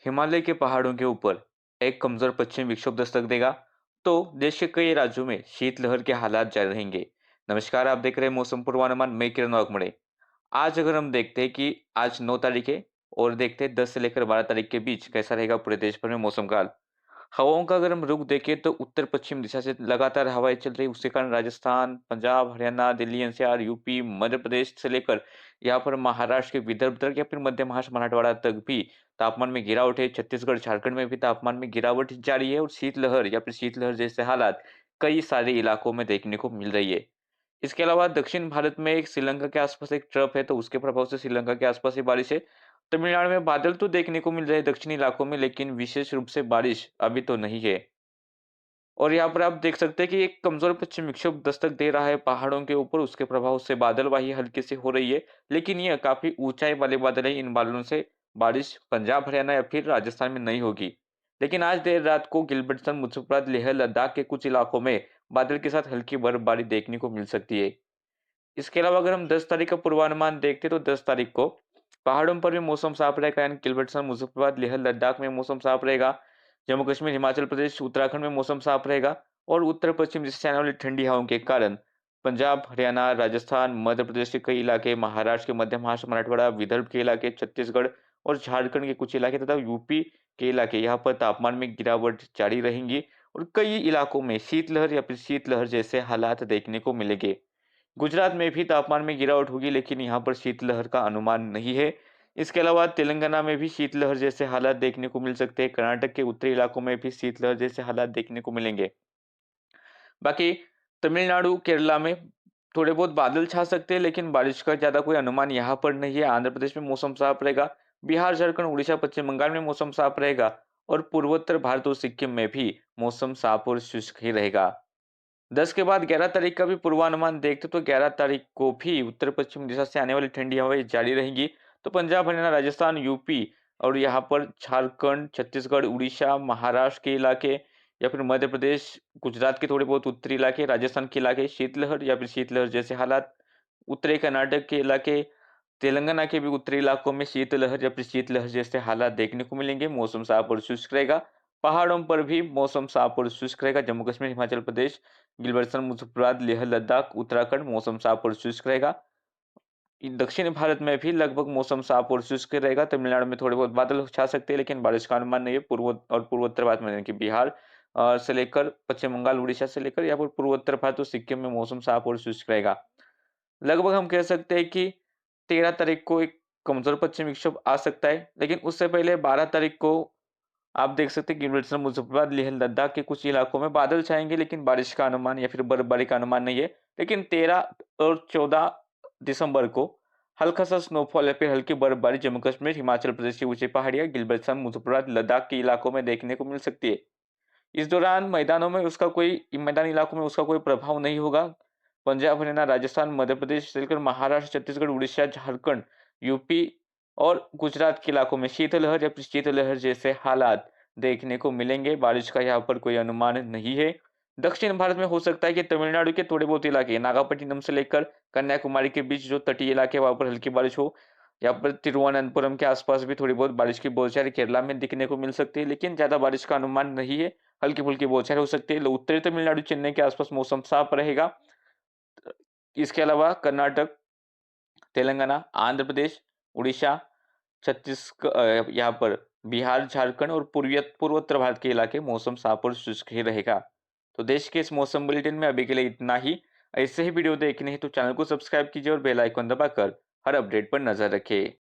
हिमालय के पहाड़ों के ऊपर एक कमजोर पश्चिमी विक्षोभ दस्तक देगा तो देश के कई राज्यों में शीतलहर के हालात जारी रहेंगे। नमस्कार, आप देख रहे हैं मौसम पूर्वानुमान। मैं किरण वाघमड़े। आज अगर हम देखते हैं कि आज 9 तारीख है और देखते हैं 10 से लेकर 12 तारीख के बीच कैसा रहेगा पूरे देश भर में मौसम का हाल। हवाओं का अगर हम रुख देखें तो उत्तर पश्चिम दिशा से लगातार हवाएं चल रही, उसके कारण राजस्थान, पंजाब, हरियाणा, दिल्ली एनसीआर, यूपी, मध्य प्रदेश से लेकर यहाँ पर महाराष्ट्र के विदर्भ तक या फिर मध्य महाराष्ट्र, मराठवाड़ा तक भी तापमान में गिरावट है। छत्तीसगढ़, झारखंड में भी तापमान में गिरावट जारी है और शीतलहर या फिर शीतलहर जैसे हालात कई सारे इलाकों में देखने को मिल रही है। इसके अलावा दक्षिण भारत में एक श्रीलंका के आसपास एक ट्रफ है, तो उसके प्रभाव से श्रीलंका के आसपास ही बारिश है। तमिलनाडु में बादल तो देखने को मिल रहे हैं दक्षिणी इलाकों में, लेकिन विशेष रूप से बारिश अभी तो नहीं है। और यहाँ पर आप देख सकते हैं कि एक कमजोर पश्चिमी विक्षोभ दस्तक दे रहा है पहाड़ों के ऊपर, उसके प्रभाव से बादलवाही हल्की से हो रही है, लेकिन ये काफी ऊंचाई वाले बादल है। इन बादलों से बारिश पंजाब, हरियाणा या फिर राजस्थान में नहीं होगी। लेकिन आज देर रात को गिलबर्टसन, मुजफ्फराबाद, लेह लद्दाख के कुछ इलाकों में बादल के साथ हल्की बर्फबारी देखने को मिल सकती है। इसके अलावा अगर हम 10 तारीख का पूर्वानुमान देखते हैं तो 10 तारीख को पहाड़ों पर भी मौसम साफ रहेगा, यानी गिलबर्टसन, मुजफ्फराबाद, लेह लद्दाख में मौसम साफ रहेगा। जम्मू कश्मीर, हिमाचल प्रदेश, उत्तराखंड में मौसम साफ रहेगा। और उत्तर पश्चिम दिशा से आने वाली ठंडी हवाओं के कारण पंजाब, हरियाणा, राजस्थान, मध्य प्रदेश के कई इलाके, महाराष्ट्र के मध्य महाराष्ट्र, मराठवाड़ा, विदर्भ के इलाके, छत्तीसगढ़ और झारखंड के कुछ इलाके तथा यूपी के इलाके, यहाँ पर तापमान में गिरावट जारी रहेंगी और कई इलाकों में शीतलहर या फिर शीतलहर जैसे हालात देखने को मिलेंगे। गुजरात में भी तापमान में गिरावट होगी, लेकिन यहाँ पर शीतलहर का अनुमान नहीं है। इसके अलावा तेलंगाना में भी शीतलहर जैसे हालात देखने को मिल सकते हैं। कर्नाटक के उत्तरी इलाकों में भी शीतलहर जैसे हालात देखने को मिलेंगे। बाकी तमिलनाडु, केरला में थोड़े बहुत बादल छा सकते हैं, लेकिन बारिश का ज़्यादा कोई अनुमान यहाँ पर नहीं है। आंध्र प्रदेश में मौसम साफ रहेगा। बिहार, झारखंड, उड़ीसा, पश्चिम बंगाल में मौसम साफ रहेगा और पूर्वोत्तर भारत और सिक्किम में भी मौसम साफ और शुष्क ही रहेगा। 10 के बाद 11 तारीख का भी पूर्वानुमान देखते तो 11 तारीख को भी उत्तर पश्चिम दिशा से आने वाली ठंडी हवाएं जारी रहेंगी। तो पंजाब, हरियाणा, राजस्थान, यूपी और यहाँ पर झारखंड, छत्तीसगढ़, उड़ीसा, महाराष्ट्र के इलाके या फिर मध्य प्रदेश, गुजरात के थोड़े बहुत उत्तरी इलाके, राजस्थान के इलाके शीतलहर या फिर शीतलहर जैसे हालात। उत्तरी कर्नाटक के इलाके, तेलंगाना के भी उत्तरी इलाकों में शीतलहर या फिर शीतलहर जैसे हालात देखने को मिलेंगे। मौसम साफ और शुष्क रहेगा। पहाड़ों पर भी मौसम साफ और शुष्क रहेगा। जम्मू कश्मीर, हिमाचल प्रदेश, गिलबर्टसन, मुजफ्फराबाद, लेह लद्दाख, उत्तराखंड मौसम साफ और शुष्क रहेगा। दक्षिण भारत में भी लगभग मौसम साफ और शुष्क रहेगा। तमिलनाडु में थोड़े बहुत बादल छा सकते हैं, लेकिन बारिश का अनुमान नहीं है। पूर्वोत्तर भारत में, यानी कि बिहार से लेकर पश्चिम बंगाल, उड़ीसा से लेकर या फिर पूर्वोत्तर भारत और सिक्किम में मौसम साफ और शुष्क रहेगा। लगभग हम कह सकते हैं कि 13 तारीख को एक कमजोर पश्चिमी विक्षोभ आ सकता है, लेकिन उससे पहले 12 तारीख को आप देख सकते हैं गिलबर्टसन, मुजफ्फराबाद, लेह लद्दाख के कुछ इलाकों में बादल छाएंगे, लेकिन बारिश का अनुमान या फिर बर्फबारी का अनुमान नहीं है। लेकिन 13 और 14 दिसंबर को हल्का सा स्नोफॉल या फिर हल्की बर्फबारी जम्मू कश्मीर, हिमाचल प्रदेश की ऊंची पहाड़ियां, गिलबर्टसन, मुजफ्फराबाद, लद्दाख के इलाकों में देखने को मिल सकती है। इस दौरान मैदानी इलाकों में उसका कोई प्रभाव नहीं होगा। पंजाब, हरियाणा, राजस्थान, मध्य प्रदेश से लेकर महाराष्ट्र, छत्तीसगढ़, उड़ीसा, झारखंड, यूपी और गुजरात के इलाकों में शीतलहर या फिर शीतलहर जैसे हालात देखने को मिलेंगे। बारिश का यहाँ पर कोई अनुमान नहीं है। दक्षिण भारत में हो सकता है कि तमिलनाडु के थोड़े बहुत इलाके, नागापट्टिनम से लेकर कन्याकुमारी के बीच जो तटीय इलाके वहां पर हल्की बारिश हो। यहाँ पर तिरुवनंतपुरम के आसपास भी थोड़ी बहुत बारिश की बौछारें केरला में दिखने को मिल सकती है, लेकिन ज्यादा बारिश का अनुमान नहीं है। हल्की-फुल्की बौछारें हो सकती है। उत्तरी तमिलनाडु, चेन्नई के आसपास मौसम साफ रहेगा। इसके अलावा कर्नाटक, तेलंगाना, आंध्र प्रदेश, उड़ीसा, यहाँ पर बिहार, झारखंड और पूर्वोत्तर भारत के इलाके मौसम साफ और शुष्क ही रहेगा। तो देश के इस मौसम बुलेटिन में अभी के लिए इतना ही। ऐसे ही वीडियो देखने हैं तो चैनल को सब्सक्राइब कीजिए और बेल आइकन दबाकर हर अपडेट पर नजर रखें।